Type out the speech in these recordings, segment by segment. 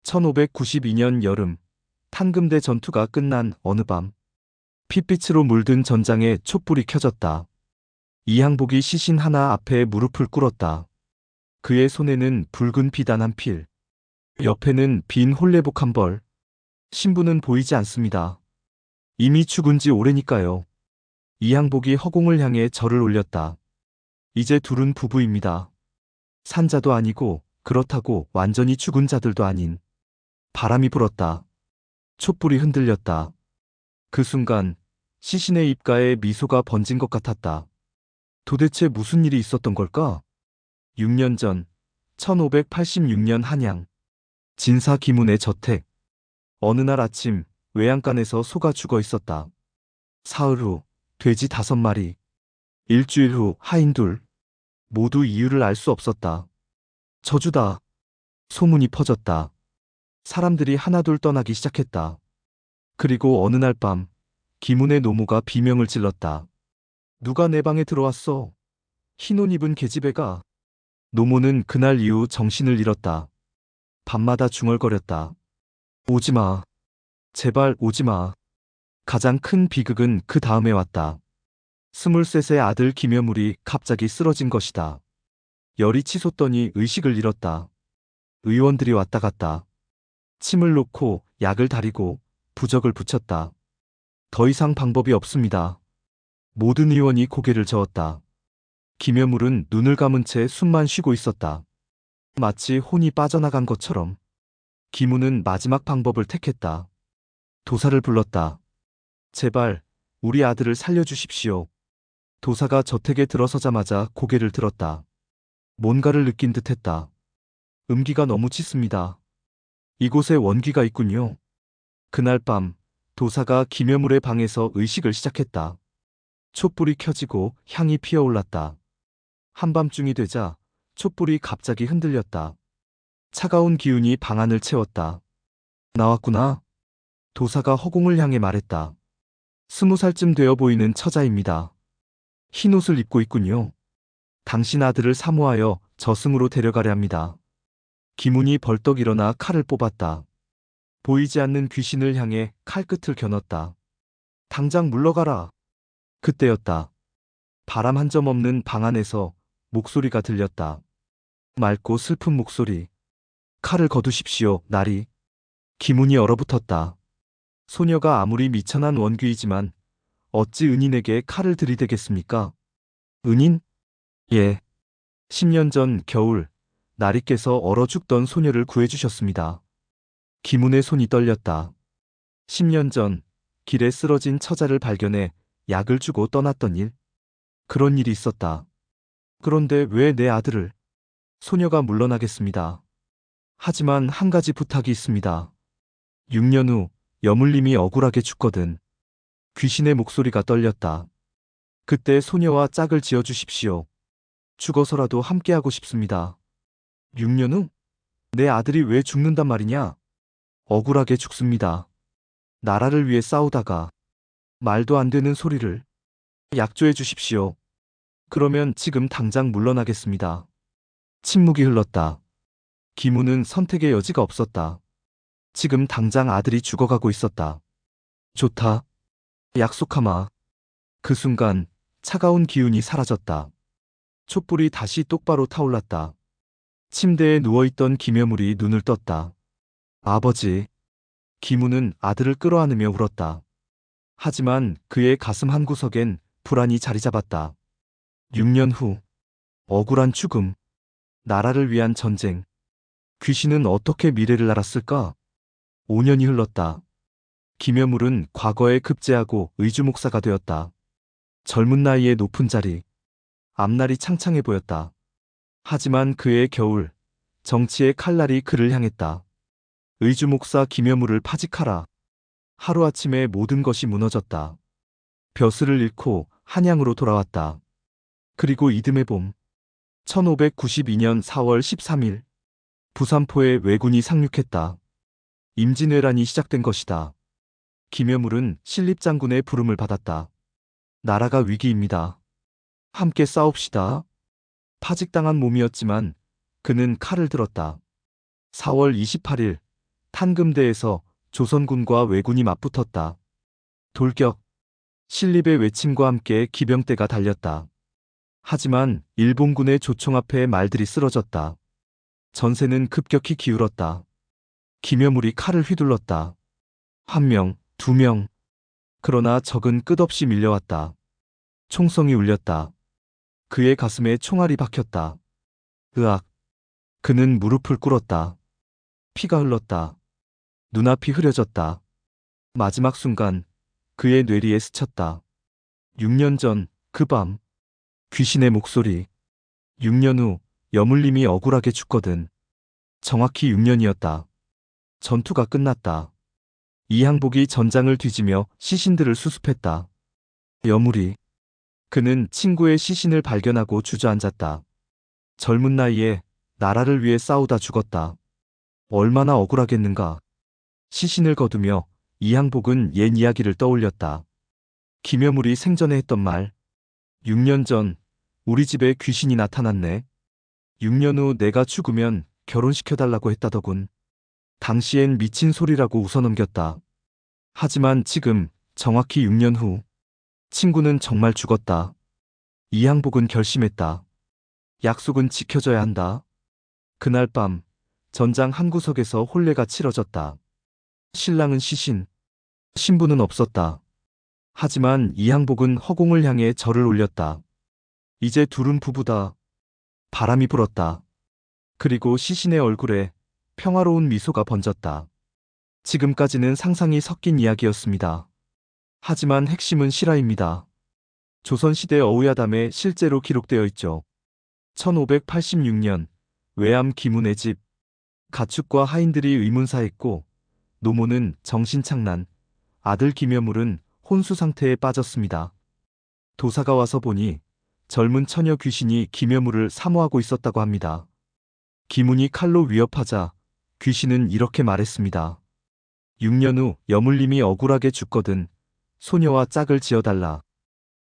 1592년 여름, 탄금대 전투가 끝난 어느 밤, 핏빛으로 물든 전장에 촛불이 켜졌다. 이항복이 시신 하나 앞에 무릎을 꿇었다. 그의 손에는 붉은 비단 한 필, 옆에는 빈 홀레복 한 벌. 신부는 보이지 않습니다. 이미 죽은 지 오래니까요. 이항복이 허공을 향해 절을 올렸다. 이제 둘은 부부입니다. 산자도 아니고 그렇다고 완전히 죽은 자들도 아닌. 바람이 불었다. 촛불이 흔들렸다. 그 순간 시신의 입가에 미소가 번진 것 같았다. 도대체 무슨 일이 있었던 걸까? 6년 전, 1586년 한양. 진사 기문의 저택. 어느 날 아침, 외양간에서 소가 죽어 있었다. 사흘 후, 돼지 5마리. 일주일 후, 하인 둘. 모두 이유를 알 수 없었다. 저주다. 소문이 퍼졌다. 사람들이 하나둘 떠나기 시작했다. 그리고 어느 날 밤, 기문의 노모가 비명을 질렀다. 누가 내 방에 들어왔어? 흰 옷 입은 계집애가. 노모는 그날 이후 정신을 잃었다. 밤마다 중얼거렸다. 오지마. 제발 오지마. 가장 큰 비극은 그 다음에 왔다. 23세 아들 김여물이 갑자기 쓰러진 것이다. 열이 치솟더니 의식을 잃었다. 의원들이 왔다 갔다. 침을 놓고 약을 다리고 부적을 붙였다. 더 이상 방법이 없습니다. 모든 의원이 고개를 저었다. 김여물은 눈을 감은 채 숨만 쉬고 있었다. 마치 혼이 빠져나간 것처럼. 김우는 마지막 방법을 택했다. 도사를 불렀다. 제발 우리 아들을 살려주십시오. 도사가 저택에 들어서자마자 고개를 들었다. 뭔가를 느낀 듯했다. 음기가 너무 짙습니다. 이곳에 원귀가 있군요. 그날 밤 도사가 김여물의 방에서 의식을 시작했다. 촛불이 켜지고 향이 피어올랐다. 한밤중이 되자 촛불이 갑자기 흔들렸다. 차가운 기운이 방 안을 채웠다. 나왔구나. 도사가 허공을 향해 말했다. 20살쯤 되어 보이는 처자입니다. 흰 옷을 입고 있군요. 당신 아들을 사모하여 저승으로 데려가려 합니다. 기문이 벌떡 일어나 칼을 뽑았다. 보이지 않는 귀신을 향해 칼끝을 겨눴다. 당장 물러가라. 그때였다. 바람 한 점 없는 방 안에서 목소리가 들렸다. 맑고 슬픈 목소리. 칼을 거두십시오, 나리. 기문이 얼어붙었다. 소녀가 아무리 미천한 원귀이지만 어찌 은인에게 칼을 들이대겠습니까? 은인? 예. 10년 전 겨울 나리께서 얼어 죽던 소녀를 구해주셨습니다. 기문의 손이 떨렸다. 10년 전 길에 쓰러진 처자를 발견해 약을 주고 떠났던 일. 그런 일이 있었다. 그런데 왜 내 아들을? 소녀가 물러나겠습니다. 하지만 한 가지 부탁이 있습니다. 6년 후 여물님이 억울하게 죽거든. 귀신의 목소리가 떨렸다. 그때 소녀와 짝을 지어주십시오. 죽어서라도 함께하고 싶습니다. 6년 후? 내 아들이 왜 죽는단 말이냐? 억울하게 죽습니다. 나라를 위해 싸우다가. 말도 안 되는 소리를. 약조해 주십시오. 그러면 지금 당장 물러나겠습니다. 침묵이 흘렀다. 기무는 선택의 여지가 없었다. 지금 당장 아들이 죽어가고 있었다. 좋다. 약속하마. 그 순간 차가운 기운이 사라졌다. 촛불이 다시 똑바로 타올랐다. 침대에 누워있던 김여물이 눈을 떴다. 아버지. 기무는 아들을 끌어안으며 울었다. 하지만 그의 가슴 한구석엔 불안이 자리 잡았다. 6년 후. 억울한 죽음. 나라를 위한 전쟁. 귀신은 어떻게 미래를 알았을까? 5년이 흘렀다. 김여물은 과거에 급제하고 의주목사가 되었다. 젊은 나이에 높은 자리. 앞날이 창창해 보였다. 하지만 그의 겨울, 정치의 칼날이 그를 향했다. 의주목사 김여물을 파직하라. 하루아침에 모든 것이 무너졌다. 벼슬을 잃고 한양으로 돌아왔다. 그리고 이듬해 봄, 1592년 4월 13일, 부산포에 왜군이 상륙했다. 임진왜란이 시작된 것이다. 김여물은 신립장군의 부름을 받았다. 나라가 위기입니다. 함께 싸웁시다. 파직당한 몸이었지만 그는 칼을 들었다. 4월 28일 탄금대에서 조선군과 왜군이 맞붙었다. 돌격! 신립의 외침과 함께 기병대가 달렸다. 하지만 일본군의 조총 앞에 말들이 쓰러졌다. 전세는 급격히 기울었다. 김여물이 칼을 휘둘렀다. 한 명, 두 명. 그러나 적은 끝없이 밀려왔다. 총성이 울렸다. 그의 가슴에 총알이 박혔다. 으악! 그는 무릎을 꿇었다. 피가 흘렀다. 눈앞이 흐려졌다. 마지막 순간 그의 뇌리에 스쳤다. 6년 전 그 밤 귀신의 목소리. 6년 후 여물님이 억울하게 죽거든. 정확히 6년이었다. 전투가 끝났다. 이항복이 전장을 뒤지며 시신들을 수습했다. 여물이. 그는 친구의 시신을 발견하고 주저앉았다. 젊은 나이에 나라를 위해 싸우다 죽었다. 얼마나 억울하겠는가. 시신을 거두며 이항복은 옛 이야기를 떠올렸다. 김여물이 생전에 했던 말. 6년 전 우리 집에 귀신이 나타났네. 6년 후 내가 죽으면 결혼시켜달라고 했다더군. 당시엔 미친 소리라고 웃어넘겼다. 하지만 지금 정확히 6년 후 친구는 정말 죽었다. 이항복은 결심했다. 약속은 지켜줘야 한다. 그날 밤 전장 한 구석에서 혼례가 치러졌다. 신랑은 시신, 신부는 없었다. 하지만 이항복은 허공을 향해 절을 올렸다. 이제 둘은 부부다. 바람이 불었다. 그리고 시신의 얼굴에 평화로운 미소가 번졌다. 지금까지는 상상이 섞인 이야기였습니다. 하지만 핵심은 실화입니다. 조선시대 어우야담에 실제로 기록되어 있죠. 1586년 외암 기문의 집. 가축과 하인들이 의문사했고 노모는 정신착란, 아들 김여물은 혼수 상태에 빠졌습니다. 도사가 와서 보니 젊은 처녀 귀신이 김여물을 사모하고 있었다고 합니다. 기문이 칼로 위협하자 귀신은 이렇게 말했습니다. 6년 후 여물님이 억울하게 죽거든 소녀와 짝을 지어달라.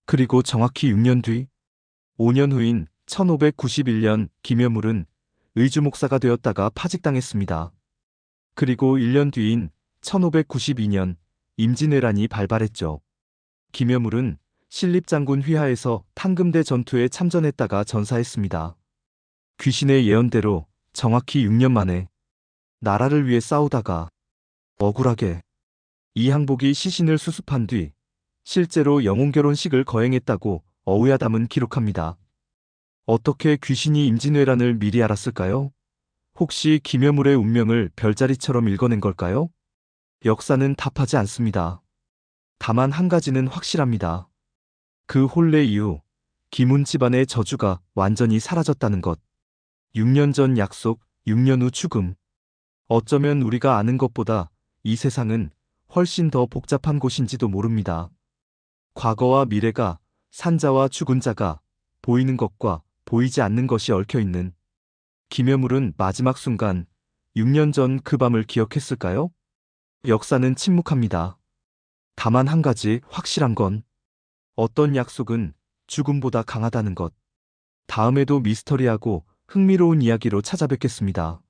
그리고 정확히 6년 뒤 5년 후인 1591년 김여물은 의주 목사가 되었다가 파직당했습니다. 그리고 1년 뒤인 1592년 임진왜란이 발발했죠. 김여물은 신립장군 휘하에서 탄금대 전투에 참전했다가 전사했습니다. 귀신의 예언대로 정확히 6년 만에 나라를 위해 싸우다가 억울하게 이항복이 시신을 수습한 뒤 실제로 영혼결혼식을 거행했다고 어우야담은 기록합니다. 어떻게 귀신이 임진왜란을 미리 알았을까요? 혹시 김여물의 운명을 별자리처럼 읽어낸 걸까요? 역사는 답하지 않습니다. 다만 한 가지는 확실합니다. 그 혼례 이후 김운 집안의 저주가 완전히 사라졌다는 것. 6년 전 약속, 6년 후 죽음. 어쩌면 우리가 아는 것보다 이 세상은 훨씬 더 복잡한 곳인지도 모릅니다. 과거와 미래가, 산자와 죽은 자가, 보이는 것과 보이지 않는 것이 얽혀있는. 김여물은 마지막 순간 6년 전 그 밤을 기억했을까요? 역사는 침묵합니다. 다만 한 가지 확실한 건 어떤 약속은 죽음보다 강하다는 것. 다음에도 미스터리하고 흥미로운 이야기로 찾아뵙겠습니다.